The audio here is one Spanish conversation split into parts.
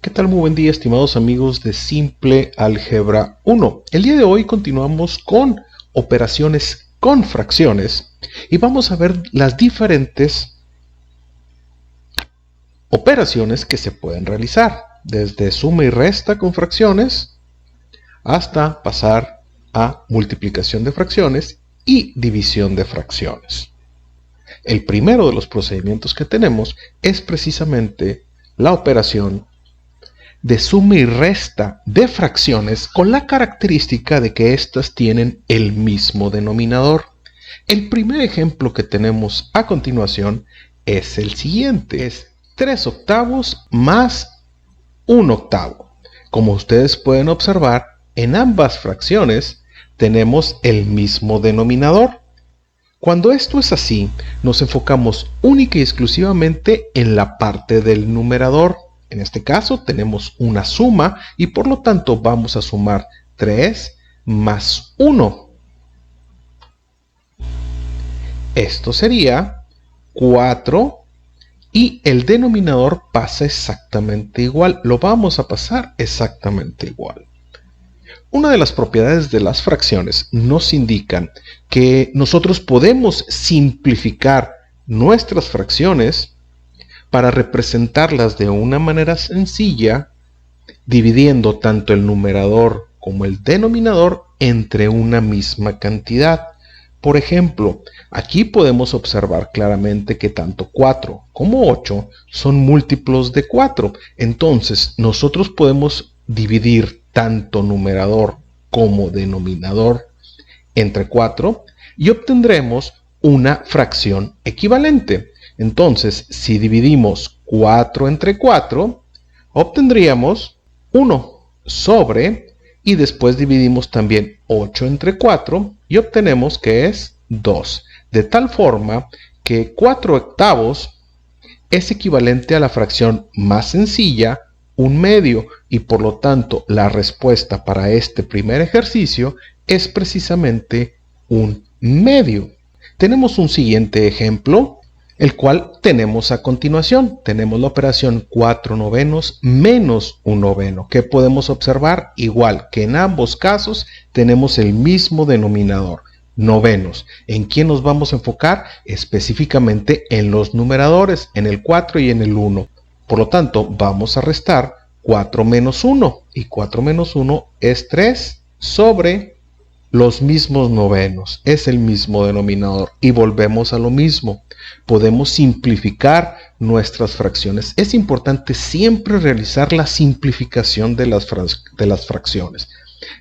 ¿Qué tal? Muy buen día, estimados amigos de Simple Álgebra 1. El día de hoy continuamos con operaciones con fracciones y vamos a ver las diferentes operaciones que se pueden realizar, desde suma y resta con fracciones hasta pasar a multiplicación de fracciones y división de fracciones. El primero de los procedimientos que tenemos es precisamente la operación de suma y resta de fracciones con la característica de que éstas tienen el mismo denominador. El primer ejemplo que tenemos a continuación es el siguiente. Es 3 octavos más 1 octavo. Como ustedes pueden observar, en ambas fracciones tenemos el mismo denominador. Cuando esto es así, nos enfocamos única y exclusivamente en la parte del numerador. En este caso tenemos una suma y por lo tanto vamos a sumar 3 más 1. Esto sería 4 y el denominador pasa exactamente igual. Lo vamos a pasar exactamente igual. Una de las propiedades de las fracciones nos indican que nosotros podemos simplificar nuestras fracciones para representarlas de una manera sencilla, dividiendo tanto el numerador como el denominador entre una misma cantidad. Por ejemplo, aquí podemos observar claramente que tanto 4 como 8 son múltiplos de 4. Entonces, nosotros podemos dividir tanto numerador como denominador entre 4 y obtendremos una fracción equivalente. Entonces, si dividimos 4 entre 4, obtendríamos 1 sobre, y después dividimos también 8 entre 4 y obtenemos que es 2. De tal forma que 4 octavos es equivalente a la fracción más sencilla, 1/2, y por lo tanto la respuesta para este primer ejercicio es precisamente 1/2. Tenemos un siguiente ejemplo, el cual tenemos a continuación. Tenemos la operación 4 novenos menos 1 noveno. ¿Qué podemos observar? Igual que en ambos casos tenemos el mismo denominador, novenos. ¿En quién nos vamos a enfocar? Específicamente en los numeradores, en el 4 y en el 1. Por lo tanto, vamos a restar 4 menos 1. Y 4 menos 1 es 3 sobre los mismos novenos. Es el mismo denominador. Y volvemos a lo mismo. Podemos simplificar nuestras fracciones. Es importante siempre realizar la simplificación de las fracciones.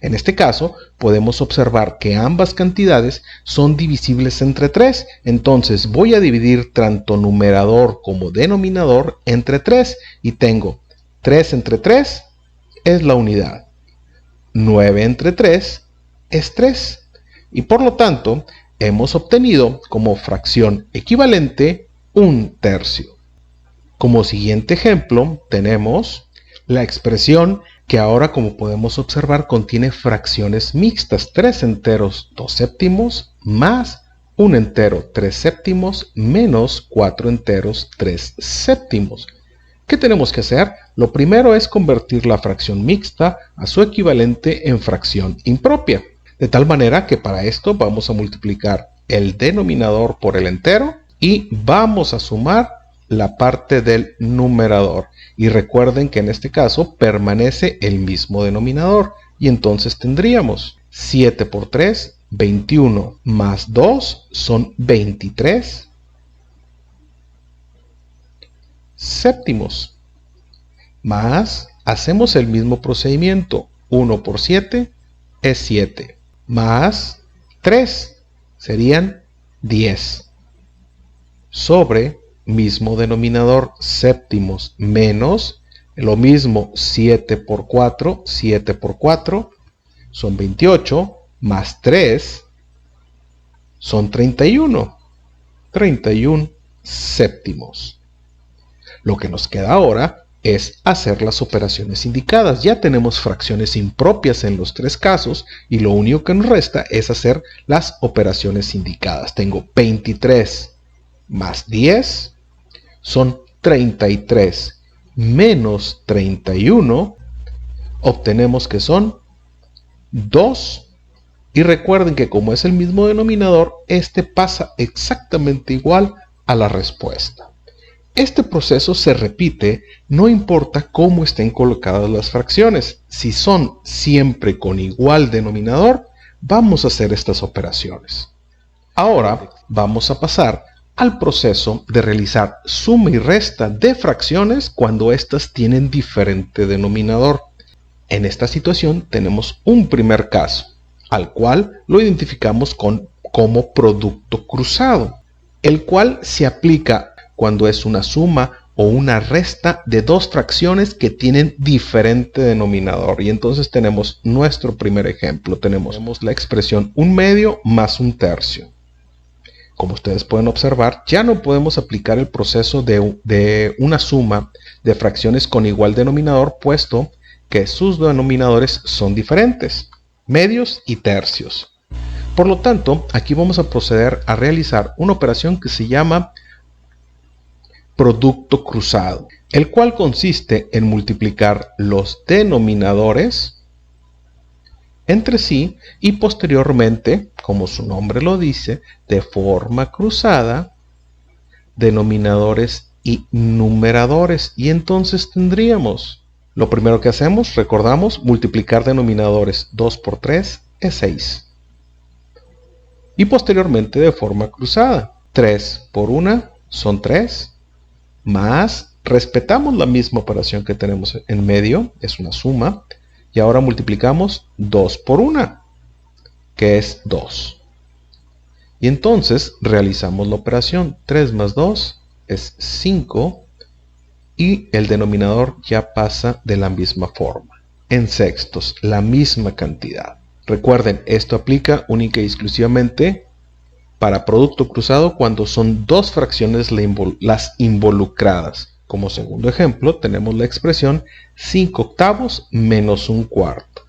En este caso, podemos observar que ambas cantidades son divisibles entre 3. Entonces, voy a dividir tanto numerador como denominador entre 3. Y tengo 3 entre 3 es la unidad. 9 entre 3 es 3. Y por lo tanto, hemos obtenido como fracción equivalente 1/3. Como siguiente ejemplo, tenemos la expresión que ahora, como podemos observar, contiene fracciones mixtas. 3 enteros 2 séptimos más 1 entero 3 séptimos menos 4 enteros 3 séptimos. ¿Qué tenemos que hacer? Lo primero es convertir la fracción mixta a su equivalente en fracción impropia. De tal manera que para esto vamos a multiplicar el denominador por el entero y vamos a sumar la parte del numerador. Y recuerden que en este caso permanece el mismo denominador. Y entonces tendríamos 7 por 3, 21 más 2 son 23 séptimos. Más, hacemos el mismo procedimiento. 1 por 7 es 7. Más 3 serían 10 sobre mismo denominador, séptimos, menos lo mismo, 7 por 4 son 28, más 3 son 31 séptimos. Lo que nos queda ahora es hacer las operaciones indicadas. Ya tenemos fracciones impropias en los 3 casos y lo único que nos resta es hacer las operaciones indicadas. Tengo 23 más 10 son 33 menos 31, obtenemos que son 2. Y recuerden que como es el mismo denominador, este pasa exactamente igual a la respuesta. Este proceso se repite, no importa cómo estén colocadas las fracciones. Si son siempre con igual denominador, vamos a hacer estas operaciones. Ahora vamos a pasar al proceso de realizar suma y resta de fracciones cuando éstas tienen diferente denominador. En esta situación tenemos un primer caso, al cual lo identificamos como producto cruzado, el cual se aplica cuando es una suma o una resta de dos fracciones que tienen diferente denominador. Y entonces tenemos nuestro primer ejemplo. Tenemos la expresión 1/2 más 1/3. Como ustedes pueden observar, ya no podemos aplicar el proceso de una suma de fracciones con igual denominador, puesto que sus denominadores son diferentes, medios y tercios. Por lo tanto, aquí vamos a proceder a realizar una operación que se llama producto cruzado, el cual consiste en multiplicar los denominadores entre sí y posteriormente, como su nombre lo dice, de forma cruzada, denominadores y numeradores. Y entonces tendríamos, lo primero que hacemos, recordamos, multiplicar denominadores. 2 por 3 es 6. Y posteriormente de forma cruzada, 3 por 1 son 3, más, respetamos la misma operación que tenemos en medio, es una suma, y ahora multiplicamos 2 por 1, que es 2. Y entonces realizamos la operación, 3 más 2 es 5, y el denominador ya pasa de la misma forma. En sextos, la misma cantidad. Recuerden, esto aplica única y exclusivamente para producto cruzado cuando son dos fracciones las involucradas. Como segundo ejemplo, tenemos la expresión 5/8 menos 1/4.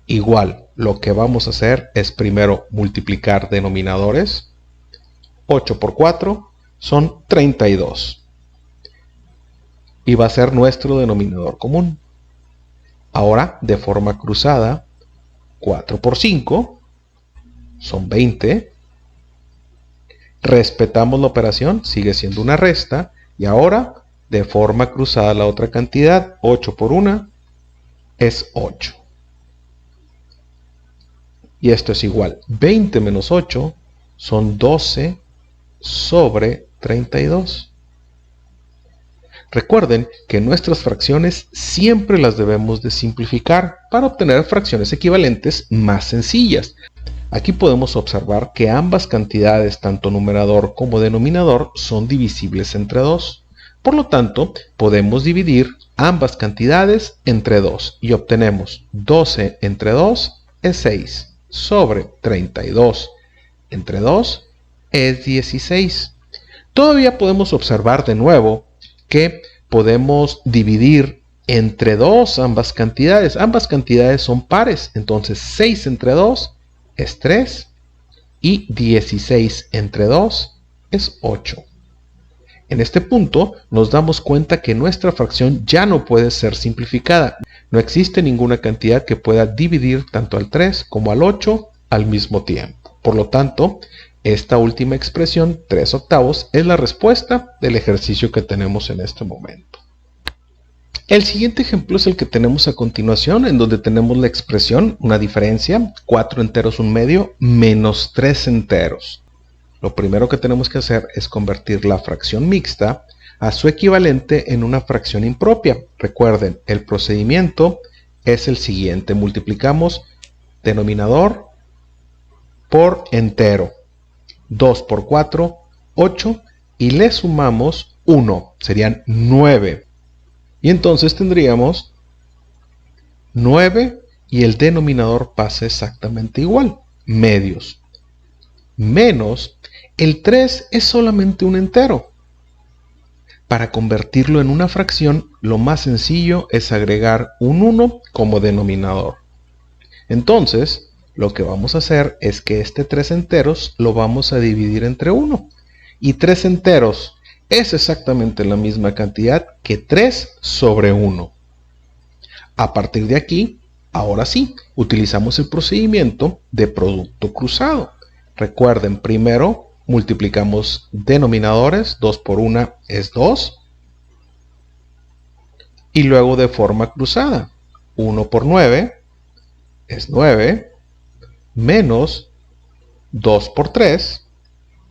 Igual, lo que vamos a hacer es primero multiplicar denominadores. 8 por 4 son 32. Y va a ser nuestro denominador común. Ahora, de forma cruzada, 4 por 5 son 20. Respetamos la operación, sigue siendo una resta. Y ahora, de forma cruzada la otra cantidad, 8 por 1 es 8. Y esto es igual. 20 menos 8 son 12 sobre 32. Recuerden que nuestras fracciones siempre las debemos de simplificar para obtener fracciones equivalentes más sencillas. Aquí podemos observar que ambas cantidades, tanto numerador como denominador, son divisibles entre 2. Por lo tanto, podemos dividir ambas cantidades entre 2 y obtenemos 12 entre 2 es 6 sobre 32 entre 2 es 16. Todavía podemos observar de nuevo que podemos dividir entre 2 ambas cantidades. Ambas cantidades son pares, entonces 6 entre 2 es 3 y 16 entre 2 es 8. En este punto nos damos cuenta que nuestra fracción ya no puede ser simplificada. No existe ninguna cantidad que pueda dividir tanto al 3 como al 8 al mismo tiempo. Por lo tanto, esta última expresión, 3/8, es la respuesta del ejercicio que tenemos en este momento. El siguiente ejemplo es el que tenemos a continuación, en donde tenemos la expresión, una diferencia, 4 enteros 1/2 menos 3 enteros. Lo primero que tenemos que hacer es convertir la fracción mixta a su equivalente en una fracción impropia. Recuerden, el procedimiento es el siguiente. Multiplicamos denominador por entero. 2 por 4, 8, y le sumamos 1, serían 9. Y entonces tendríamos 9 y el denominador pasa exactamente igual, medios. Menos, el 3 es solamente un entero. Para convertirlo en una fracción, lo más sencillo es agregar un 1 como denominador. Entonces, lo que vamos a hacer es que este 3 enteros lo vamos a dividir entre 1. Y 3 enteros es exactamente la misma cantidad que 3 sobre 1. A partir de aquí, ahora sí, utilizamos el procedimiento de producto cruzado. Recuerden, primero multiplicamos denominadores, 2 por 1 es 2. Y luego de forma cruzada, 1 por 9 es 9, menos 2 por 3,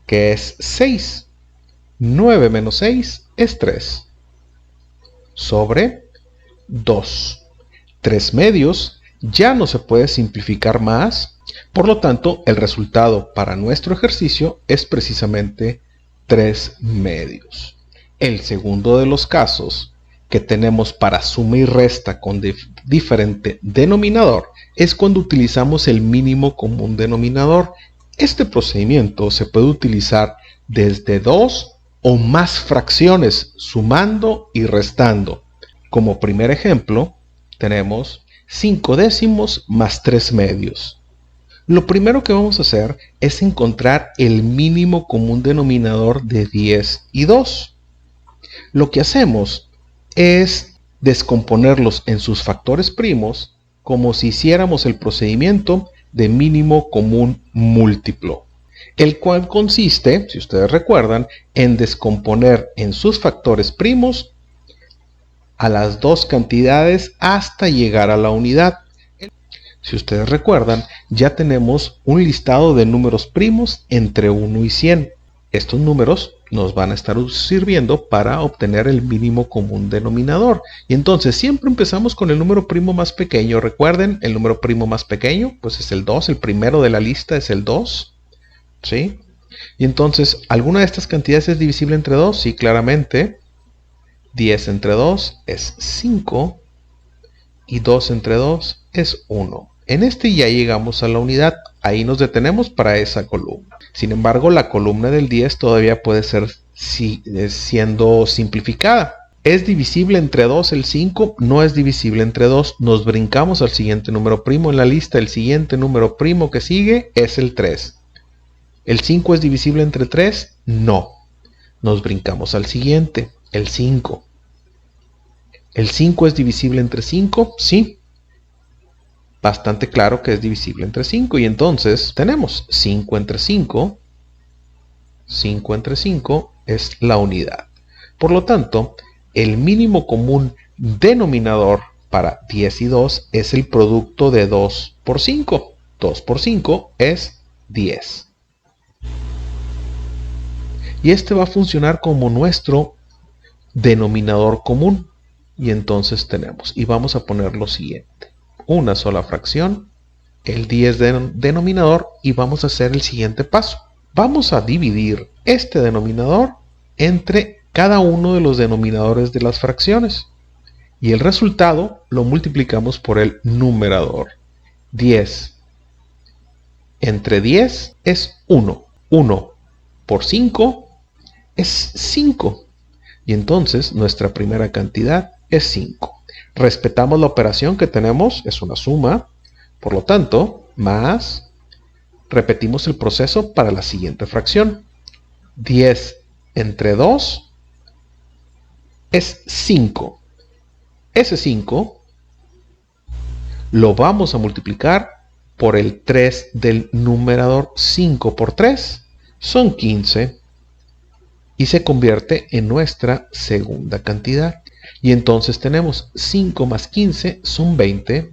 que es 6. 9 menos 6 es 3, sobre 2. 3 medios ya no se puede simplificar más, por lo tanto el resultado para nuestro ejercicio es precisamente 3 medios. El segundo de los casos que tenemos para suma y resta con diferente denominador es cuando utilizamos el mínimo común denominador. Este procedimiento se puede utilizar desde 2 o más fracciones, sumando y restando. Como primer ejemplo, tenemos 5 décimos más 3 medios. Lo primero que vamos a hacer es encontrar el mínimo común denominador de 10 y 2. Lo que hacemos es descomponerlos en sus factores primos como si hiciéramos el procedimiento de mínimo común múltiplo, el cual consiste, si ustedes recuerdan, en descomponer en sus factores primos a las dos cantidades hasta llegar a la unidad. Si ustedes recuerdan, ya tenemos un listado de números primos entre 1 y 100. Estos números nos van a estar sirviendo para obtener el mínimo común denominador. Y entonces siempre empezamos con el número primo más pequeño. Recuerden, el número primo más pequeño pues es el 2. El primero de la lista es el 2. ¿Sí? Y entonces, ¿alguna de estas cantidades es divisible entre 2? Sí, claramente. 10 entre 2 es 5 y 2 entre 2 es 1. En este ya llegamos a la unidad, ahí nos detenemos para esa columna. Sin embargo, la columna del 10 todavía puede ser siendo simplificada. ¿Es divisible entre 2 el 5? No es divisible entre 2. Nos brincamos al siguiente número primo en la lista. El siguiente número primo que sigue es el 3. ¿El 5 es divisible entre 3? No. Nos brincamos al siguiente, el 5. ¿El 5 es divisible entre 5? Sí. Bastante claro que es divisible entre 5. Y entonces tenemos 5 entre 5. 5 entre 5 es la unidad. Por lo tanto, el mínimo común denominador para 10 y 2 es el producto de 2 por 5. 2 por 5 es 10. Y este va a funcionar como nuestro denominador común. Y entonces tenemos, y vamos a poner lo siguiente, una sola fracción, el 10 denominador, y vamos a hacer el siguiente paso. Vamos a dividir este denominador entre cada uno de los denominadores de las fracciones. Y el resultado lo multiplicamos por el numerador. 10 entre 10 es 1. 1 por 5 es 5. Y entonces nuestra primera cantidad es 5. Respetamos la operación que tenemos, es una suma. Por lo tanto, más, repetimos el proceso para la siguiente fracción. 10 entre 2 es 5. Ese 5 lo vamos a multiplicar por el 3 del numerador. 5 por 3 son 15. Y se convierte en nuestra segunda cantidad. Y entonces tenemos 5 más 15 son 20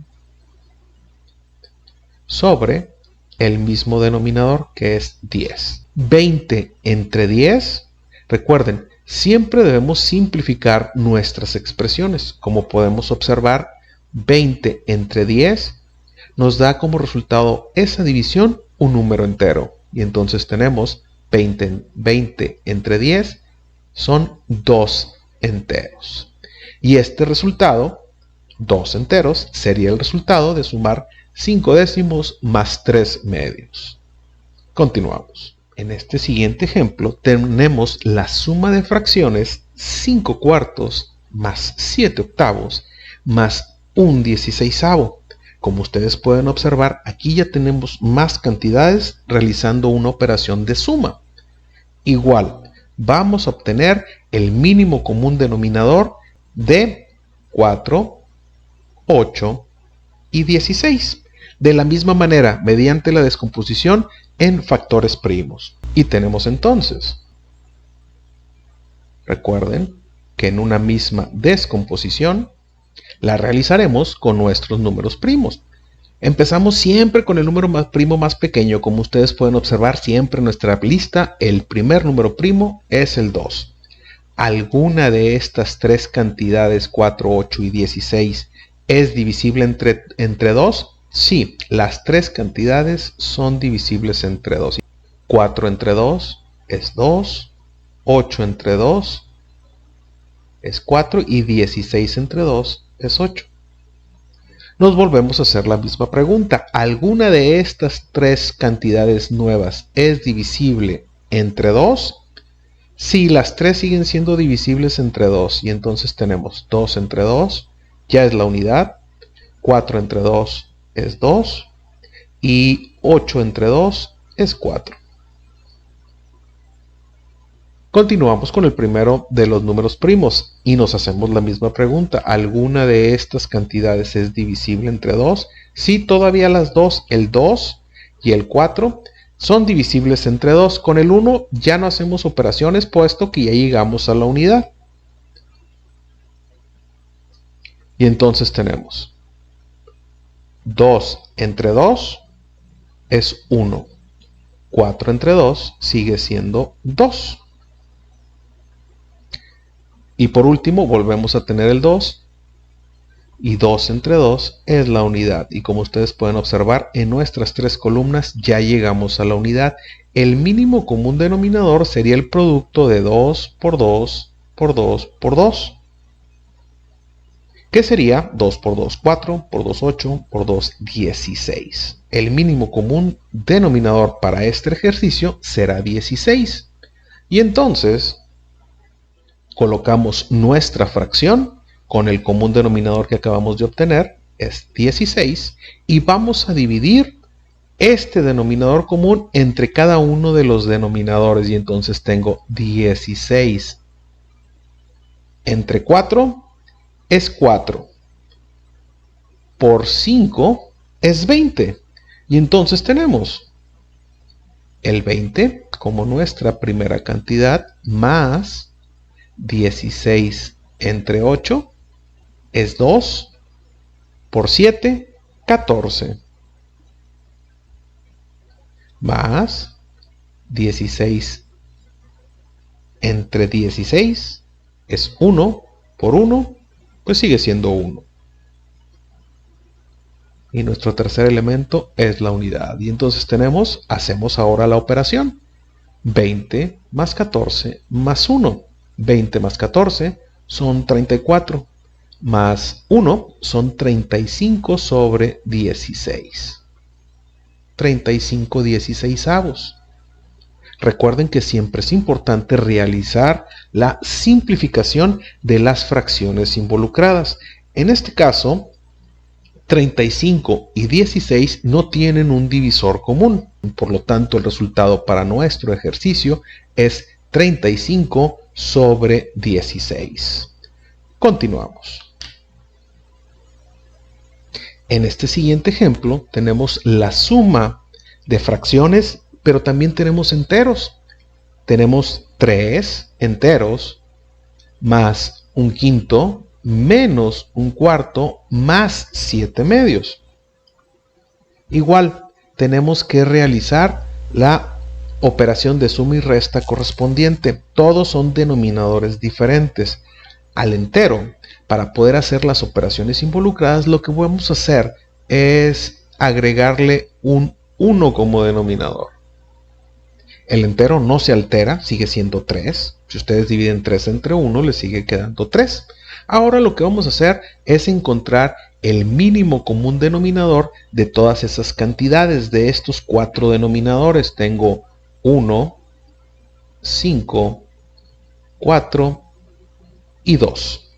sobre el mismo denominador que es 10. 20 entre 10, recuerden, siempre debemos simplificar nuestras expresiones. Como podemos observar, 20 entre 10 nos da como resultado esa división un número entero. Y entonces tenemos 20 entre 10 son 2 enteros. Y este resultado, 2 enteros, sería el resultado de sumar 5 décimos más 3 medios. Continuamos. En este siguiente ejemplo tenemos la suma de fracciones 5 cuartos más 7 octavos más un 16avo. Como ustedes pueden observar, aquí ya tenemos más cantidades realizando una operación de suma. Igual, vamos a obtener el mínimo común denominador de 4, 8 y 16. De la misma manera, mediante la descomposición en factores primos. Y tenemos entonces, recuerden que en una misma descomposición la realizaremos con nuestros números primos. Empezamos siempre con el número primo más pequeño. Como ustedes pueden observar siempre en nuestra lista, el primer número primo es el 2. ¿Alguna de estas tres cantidades, 4, 8 y 16, es divisible entre 2? Sí, las tres cantidades son divisibles entre 2. 4 entre 2 es 2, 8 entre 2 es 4 y 16 entre 2 es 8. Nos volvemos a hacer la misma pregunta. ¿Alguna de estas tres cantidades nuevas es divisible entre 2? Sí, las tres siguen siendo divisibles entre 2. Y entonces tenemos 2 entre 2, ya es la unidad. 4 entre 2 es 2. Y 8 entre 2 es 4. Continuamos con el primero de los números primos y nos hacemos la misma pregunta. ¿Alguna de estas cantidades es divisible entre 2? Sí, todavía las dos, el 2 y el 4, son divisibles entre 2. Con el 1 ya no hacemos operaciones puesto que ya llegamos a la unidad. Y entonces tenemos 2 entre 2 es 1. 4 entre 2 sigue siendo 2. Y por último volvemos a tener el 2. Y 2 entre 2 es la unidad. Y como ustedes pueden observar, en nuestras tres columnas ya llegamos a la unidad. El mínimo común denominador sería el producto de 2 por 2 por 2 por 2. ¿Qué sería? 2 por 2, 4, por 2, 8, por 2, 16. El mínimo común denominador para este ejercicio será 16. Y entonces colocamos nuestra fracción con el común denominador que acabamos de obtener, es 16, y vamos a dividir este denominador común entre cada uno de los denominadores, y entonces tengo 16 entre 4 es 4, por 5 es 20, y entonces tenemos el 20 como nuestra primera cantidad, más 16 entre 8 es 2, por 7, 14, más 16 entre 16 es 1, por 1, pues sigue siendo 1. Y nuestro tercer elemento es la unidad. Y entonces hacemos ahora la operación. 20 más 14 más 1. 20 más 14 son 34, más 1 son 35 sobre 16. 35 16avos. Recuerden que siempre es importante realizar la simplificación de las fracciones involucradas. En este caso, 35 y 16 no tienen un divisor común. Por lo tanto, el resultado para nuestro ejercicio es 35 sobre 16. Continuamos. En este siguiente ejemplo tenemos la suma de fracciones, pero también tenemos enteros. Tenemos 3 enteros más un quinto menos un cuarto más 7 medios. Igual tenemos que realizar la operación de suma y resta correspondiente. Todos son denominadores diferentes. Al entero, para poder hacer las operaciones involucradas, lo que vamos a hacer es agregarle un 1 como denominador. El entero no se altera, sigue siendo 3. Si ustedes dividen 3 entre 1, les sigue quedando 3. Ahora lo que vamos a hacer es encontrar el mínimo común denominador de todas esas cantidades. De estos 4 denominadores tengo 1, 5, 4 y 2.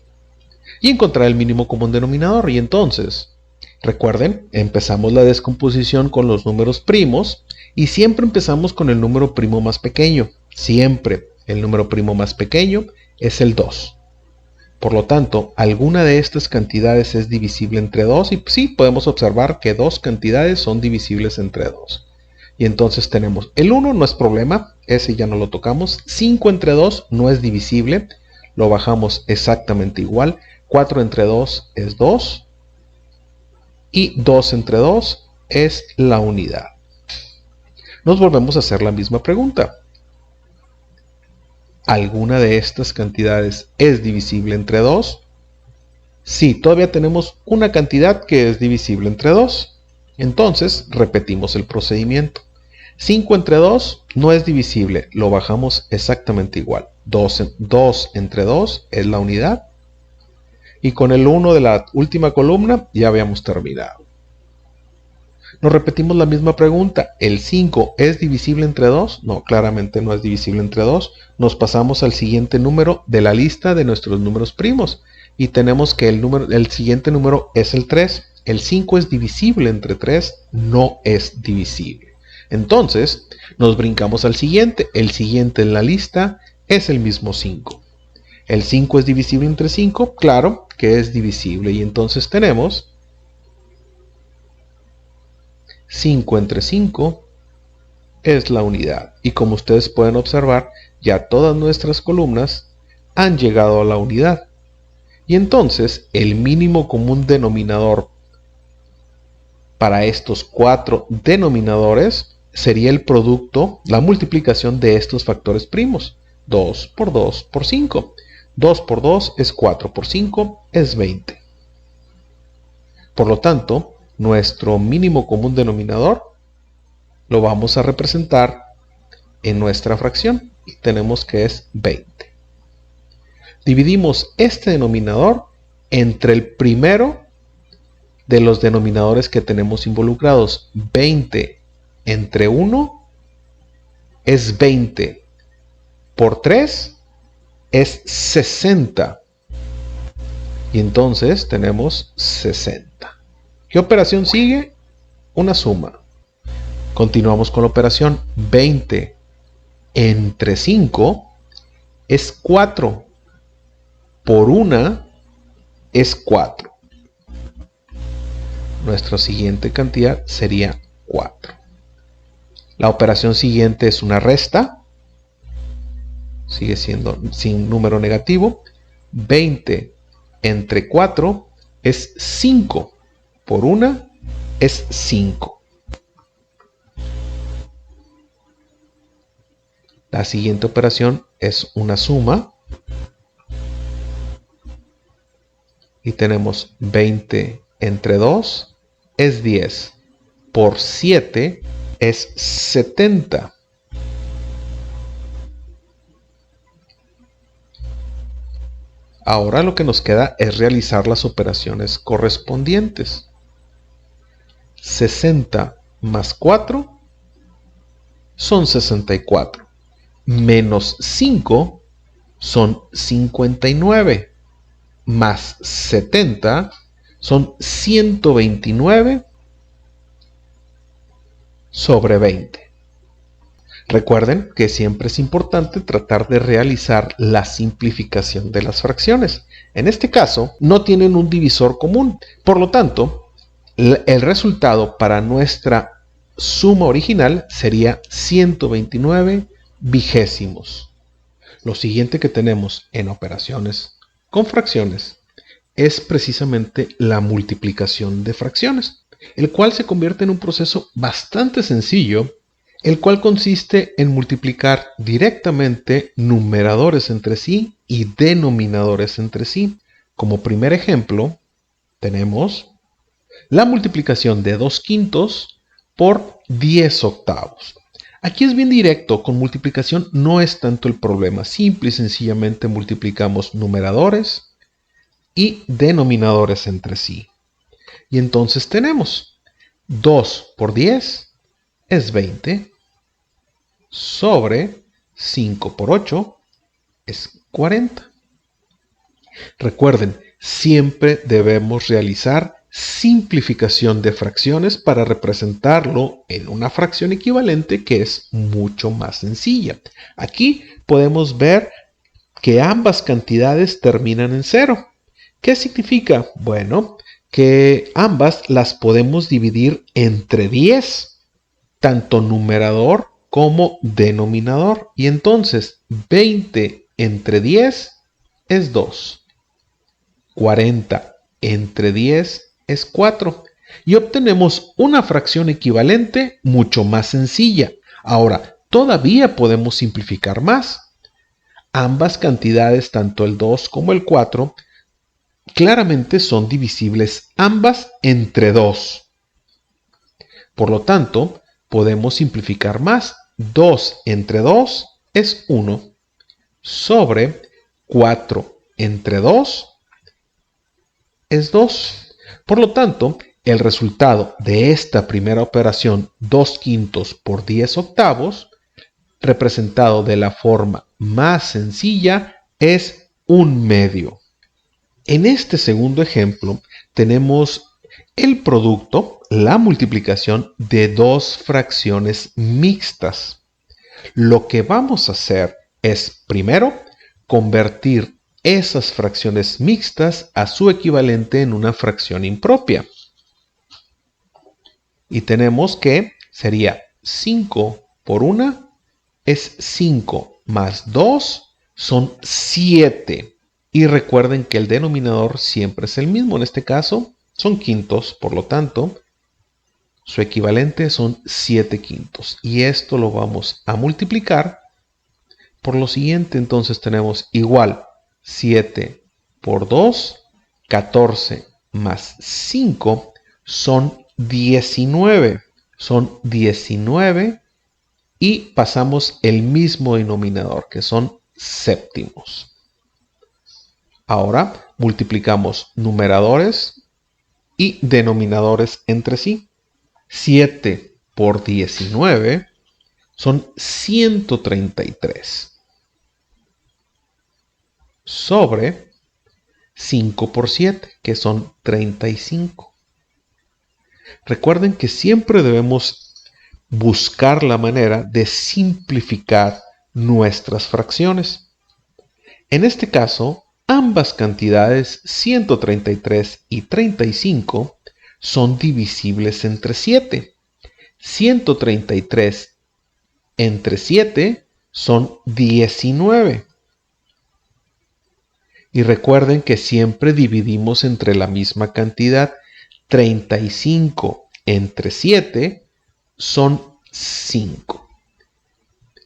Y encontrar el mínimo común denominador. Y entonces, recuerden, empezamos la descomposición con los números primos y siempre empezamos con el número primo más pequeño. Siempre. El número primo más pequeño es el 2. Por lo tanto, alguna de estas cantidades es divisible entre 2 y sí, podemos observar que dos cantidades son divisibles entre 2. Y entonces tenemos el 1, no es problema, ese ya no lo tocamos. 5 entre 2 no es divisible, lo bajamos exactamente igual. 4 entre 2 es 2 y 2 entre 2 es la unidad. Nos volvemos a hacer la misma pregunta. ¿Alguna de estas cantidades es divisible entre 2? Sí, todavía tenemos una cantidad que es divisible entre 2. Entonces, repetimos el procedimiento. 5 entre 2 no es divisible, lo bajamos exactamente igual. 2 entre 2 es la unidad. Y con el 1 de la última columna ya habíamos terminado. Nos repetimos la misma pregunta. ¿El 5 es divisible entre 2? No, claramente no es divisible entre 2. Nos pasamos al siguiente número de la lista de nuestros números primos. Y tenemos que el siguiente número es el 3. El 5 es divisible entre 3, no es divisible. Entonces, nos brincamos al siguiente. El siguiente en la lista es el mismo 5. ¿El 5 es divisible entre 5? Claro que es divisible. Y entonces tenemos 5 entre 5 es la unidad. Y como ustedes pueden observar, ya todas nuestras columnas han llegado a la unidad. Y entonces el mínimo común denominador para estos 4 denominadores sería el producto, la multiplicación de estos factores primos. 2 por 2 por 5. 2 por 2 es 4 por 5 es 20. Por lo tanto, nuestro mínimo común denominador lo vamos a representar en nuestra fracción y tenemos que es 20. Dividimos este denominador entre el primero de los denominadores que tenemos involucrados. 20 entre 1 es 20 por 3 es 60 y entonces tenemos 60. ¿Qué operación sigue? Una suma. Continuamos con la operación. 20 entre 5 es 4. Por 1 es 4. Nuestra siguiente cantidad sería 4. La operación siguiente es una resta. Sigue siendo sin número negativo. 20 entre 4 es 5. Por 1 es 5. La siguiente operación es una suma. Y tenemos 20 entre 2 es 10. Por 7 es 70. Ahora lo que nos queda es realizar las operaciones correspondientes. 60 más 4 son 64. Menos 5 son 59. Más 70 son 129 sobre 20. Recuerden que siempre es importante tratar de realizar la simplificación de las fracciones. En este caso, no tienen un divisor común. Por lo tanto, el resultado para nuestra suma original sería 129 vigésimos. Lo siguiente que tenemos en operaciones con fracciones es precisamente la multiplicación de fracciones, el cual se convierte en un proceso bastante sencillo, el cual consiste en multiplicar directamente numeradores entre sí y denominadores entre sí. Como primer ejemplo, tenemos la multiplicación de 2/5 por 10/8. Aquí es bien directo, con multiplicación no es tanto el problema, simple y sencillamente multiplicamos numeradores y denominadores entre sí. Y entonces tenemos 2 por 10 es 20, sobre 5 por 8 es 40. Recuerden, siempre debemos realizar simplificación de fracciones para representarlo en una fracción equivalente que es mucho más sencilla. Aquí podemos ver que ambas cantidades terminan en 0. ¿Qué significa? Bueno, que ambas las podemos dividir entre 10, tanto numerador como denominador. Y entonces 20 entre 10 es 2. 40 entre 10 es 4. Y obtenemos una fracción equivalente mucho más sencilla. Ahora, todavía podemos simplificar más. Ambas cantidades, tanto el 2 como el 4, claramente son divisibles ambas entre 2. Por lo tanto, podemos simplificar más. 2 entre 2 es 1. Sobre 4 entre 2 es 2. Por lo tanto, el resultado de esta primera operación, 2/5 por 10/8, representado de la forma más sencilla, es 1/2. En este segundo ejemplo tenemos el producto, la multiplicación de dos fracciones mixtas. Lo que vamos a hacer es, primero, convertir esas fracciones mixtas a su equivalente en una fracción impropia. Y tenemos que sería 5 por 1 es 5 más 2 son 7. Y recuerden que el denominador siempre es el mismo. En este caso son quintos, por lo tanto, su equivalente son 7/5. Y esto lo vamos a multiplicar por lo siguiente. Entonces tenemos igual 7 por 2, 14 más 5 son 19. Son 19 y pasamos el mismo denominador, que son séptimos. Ahora multiplicamos numeradores y denominadores entre sí. 7 por 19 son 133. Sobre 5 por 7, que son 35. Recuerden que siempre debemos buscar la manera de simplificar nuestras fracciones. En este caso, ambas cantidades, 133 y 35, son divisibles entre 7. 133 entre 7 son 19. Y recuerden que siempre dividimos entre la misma cantidad. 35 entre 7 son 5.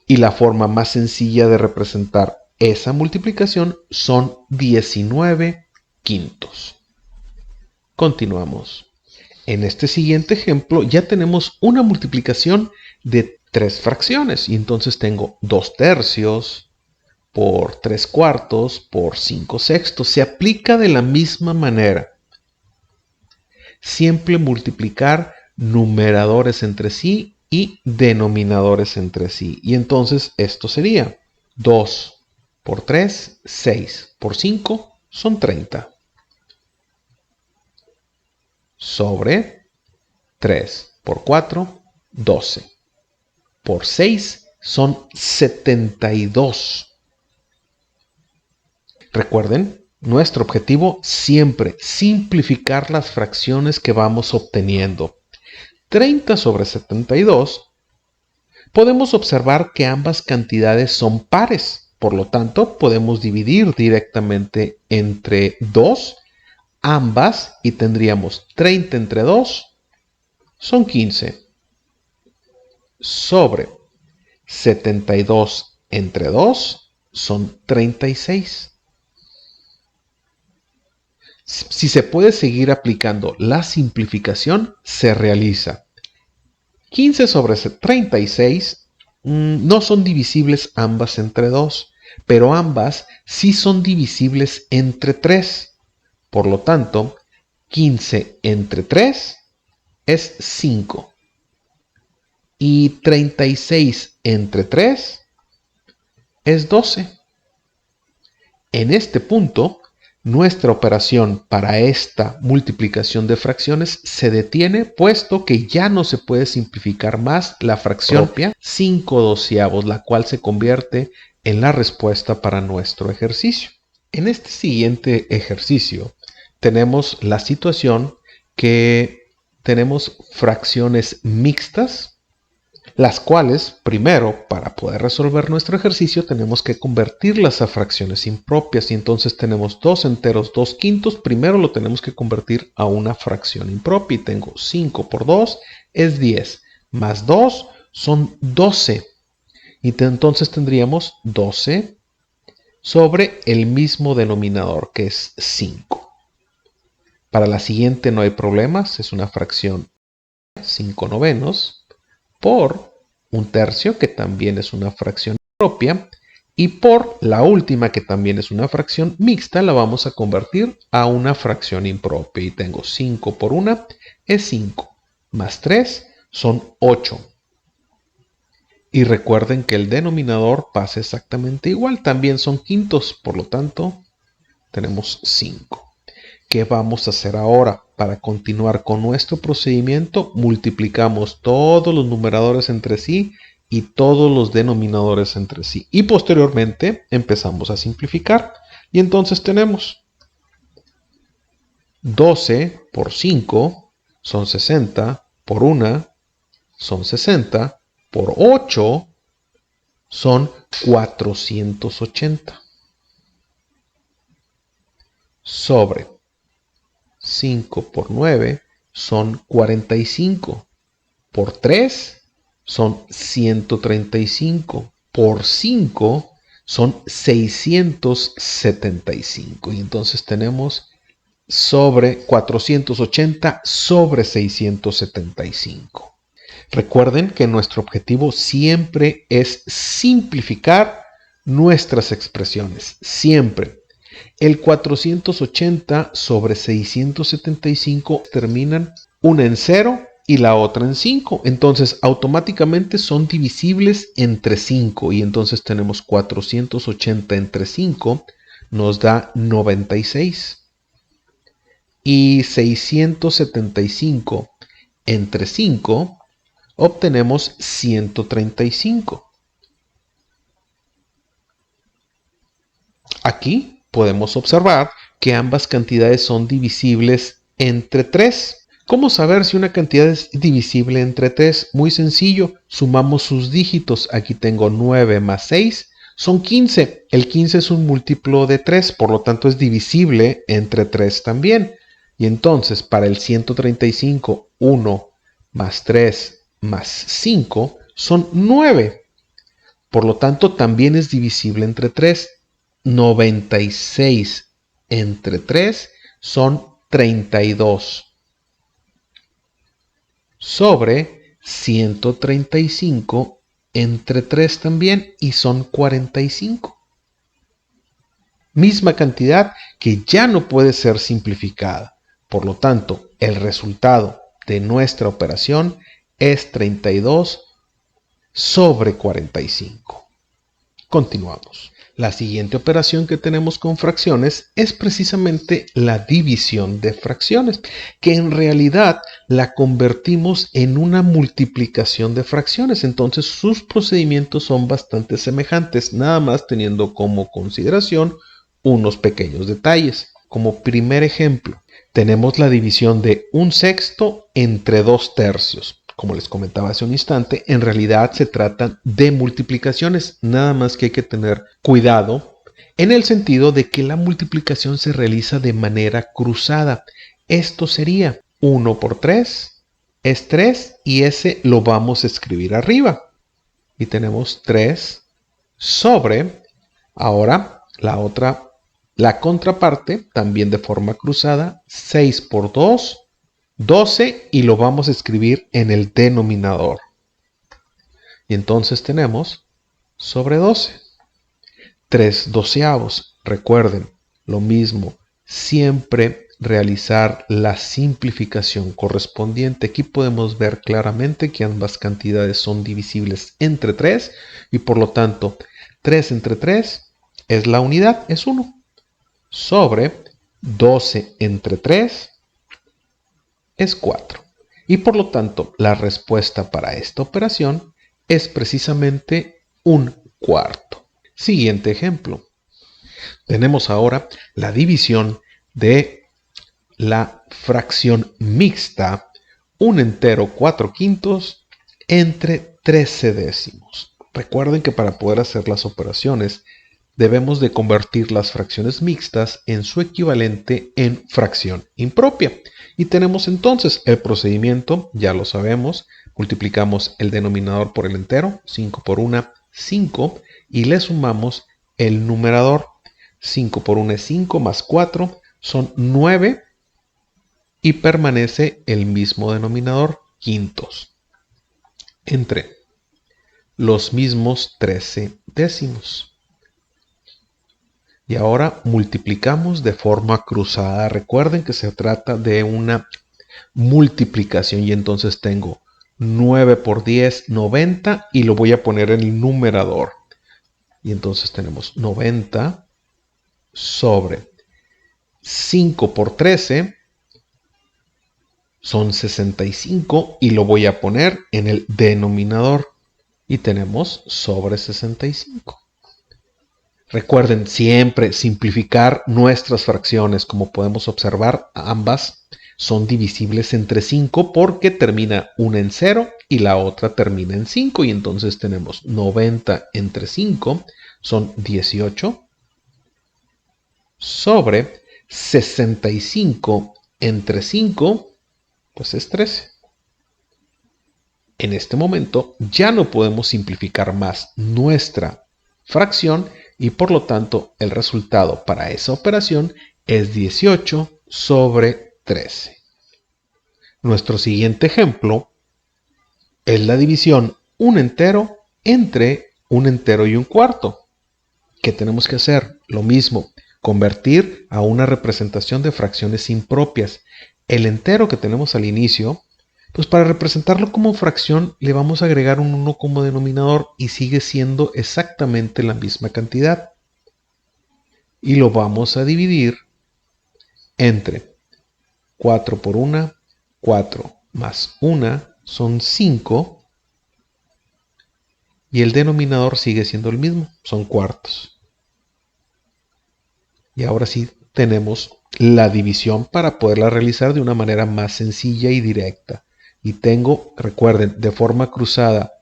Y la forma más sencilla de representar esa multiplicación son 19/5. Continuamos. En este siguiente ejemplo ya tenemos una multiplicación de 3 fracciones. Y entonces tengo 2/3 por 3/4 por 5/6. Se aplica de la misma manera. Siempre multiplicar numeradores entre sí y denominadores entre sí. Y entonces esto sería 2 por 3, 6 por 5 son 30. Sobre 3 por 4, 12. Por 6 son 72. Recuerden, nuestro objetivo siempre simplificar las fracciones que vamos obteniendo. 30 sobre 72, podemos observar que ambas cantidades son pares. Por lo tanto, podemos dividir directamente entre 2 ambas y tendríamos 30 entre 2 son 15. Sobre 72 entre 2 son 36. Si se puede seguir aplicando la simplificación, se realiza. 15 sobre 36 no son divisibles ambas entre 2, pero ambas sí son divisibles entre 3. Por lo tanto, 15 entre 3 es 5. Y 36 entre 3 es 12. En este punto, nuestra operación para esta multiplicación de fracciones se detiene, puesto que ya no se puede simplificar más la fracción propia 5/12, la cual se convierte en la respuesta para nuestro ejercicio. En este siguiente ejercicio tenemos la situación que tenemos fracciones mixtas, las cuales, primero, para poder resolver nuestro ejercicio, tenemos que convertirlas a fracciones impropias. Y entonces tenemos 2 enteros, 2 quintos. Primero lo tenemos que convertir a una fracción impropia. Y tengo 5 por 2 es 10. Más 2 son 12. Y entonces tendríamos 12 sobre el mismo denominador, que es 5. Para la siguiente no hay problemas. Es una fracción 5 novenos por 1/3, que también es una fracción propia, y por la última, que también es una fracción mixta, la vamos a convertir a una fracción impropia. Y tengo 5 por 1 es 5, más 3 son 8. Y recuerden que el denominador pasa exactamente igual, también son quintos, por lo tanto tenemos 5. ¿Qué vamos a hacer ahora? Para continuar con nuestro procedimiento, multiplicamos todos los numeradores entre sí y todos los denominadores entre sí. Y posteriormente empezamos a simplificar. Y entonces tenemos 12 por 5 son 60, por 1 son 60, por 8 son 480. Sobre 5 por 9 son 45. Por 3 son 135. Por 5 son 675. Y entonces tenemos sobre 480 sobre 675. Recuerden que nuestro objetivo siempre es simplificar nuestras expresiones. Siempre. El 480 sobre 675 terminan una en 0 y la otra en 5. Entonces automáticamente son divisibles entre 5. Y entonces tenemos 480 entre 5 nos da 96. Y 675 entre 5 obtenemos 135. Aquí podemos observar que ambas cantidades son divisibles entre 3. ¿Cómo saber si una cantidad es divisible entre 3? Muy sencillo, sumamos sus dígitos. Aquí tengo 9 más 6, son 15. El 15 es un múltiplo de 3, por lo tanto es divisible entre 3 también. Y entonces para el 135, 1 más 3 más 5 son 9. Por lo tanto también es divisible entre 3. 96 entre 3 son 32. Sobre 135 entre 3 también y son 45. Misma cantidad que ya no puede ser simplificada. Por lo tanto, el resultado de nuestra operación es 32 sobre 45. Continuamos. La siguiente operación que tenemos con fracciones es precisamente la división de fracciones, que en realidad la convertimos en una multiplicación de fracciones. Entonces sus procedimientos son bastante semejantes, nada más teniendo como consideración unos pequeños detalles. Como primer ejemplo, tenemos la división de 1/6 entre 2/3. Como les comentaba hace un instante, en realidad se tratan de multiplicaciones, nada más que hay que tener cuidado en el sentido de que la multiplicación se realiza de manera cruzada. Esto sería 1 por 3 es 3 y ese lo vamos a escribir arriba. Y tenemos 3 sobre, ahora la contraparte, también de forma cruzada, 6 por 2 12 y lo vamos a escribir en el denominador. Y entonces tenemos sobre 12. 3 doceavos. Recuerden, lo mismo, siempre realizar la simplificación correspondiente. Aquí podemos ver claramente que ambas cantidades son divisibles entre 3 y por lo tanto 3 entre 3 es la unidad, es 1. Sobre 12 entre 3 es 4. Y por lo tanto, la respuesta para esta operación es precisamente 1/4. Siguiente ejemplo. Tenemos ahora la división de la fracción mixta, un entero 4/5 entre 13 décimos. Recuerden que para poder hacer las operaciones debemos de convertir las fracciones mixtas en su equivalente en fracción impropia. Y tenemos entonces el procedimiento, ya lo sabemos, multiplicamos el denominador por el entero, 5 por 1, 5, y le sumamos el numerador. 5 por 1 es 5 más 4 son 9 y permanece el mismo denominador, quintos, entre los mismos 13 décimos. Y ahora multiplicamos de forma cruzada. Recuerden que se trata de una multiplicación y entonces tengo 9 por 10, 90 y lo voy a poner en el numerador. Y entonces tenemos 90 sobre 5 por 13 son 65 y lo voy a poner en el denominador. Y tenemos sobre 65. Recuerden siempre simplificar nuestras fracciones. Como podemos observar, ambas son divisibles entre 5 porque termina una en 0 y la otra termina en 5. Y entonces tenemos 90 entre 5 son 18 sobre 65 entre 5 pues es 13. En este momento ya no podemos simplificar más nuestra fracción y por lo tanto el resultado para esa operación es 18 sobre 13. Nuestro siguiente ejemplo es la división un entero entre un entero y un cuarto. ¿Qué tenemos que hacer? Lo mismo, convertir a una representación de fracciones impropias. El entero que tenemos al inicio, pues para representarlo como fracción le vamos a agregar un 1 como denominador y sigue siendo exactamente la misma cantidad. Y lo vamos a dividir entre 4 por 1, 4 más 1 son 5 y el denominador sigue siendo el mismo, son cuartos. Y ahora sí tenemos la división para poderla realizar de una manera más sencilla y directa. Y tengo, recuerden, de forma cruzada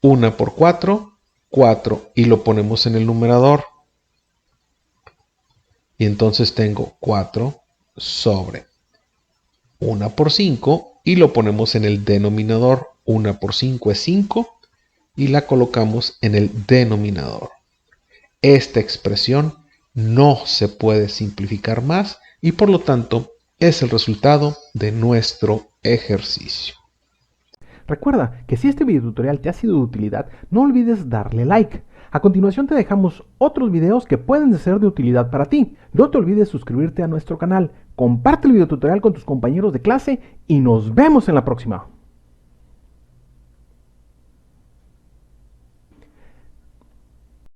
1 por 4, 4 y lo ponemos en el numerador. Y entonces tengo 4 sobre 1 por 5 y lo ponemos en el denominador. 1 por 5 es 5 y la colocamos en el denominador. Esta expresión no se puede simplificar más y por lo tanto es el resultado de nuestro ejercicio. Recuerda que si este video tutorial te ha sido de utilidad, no olvides darle like. A continuación te dejamos otros videos que pueden ser de utilidad para ti. No te olvides suscribirte a nuestro canal, comparte el video tutorial con tus compañeros de clase y nos vemos en la próxima.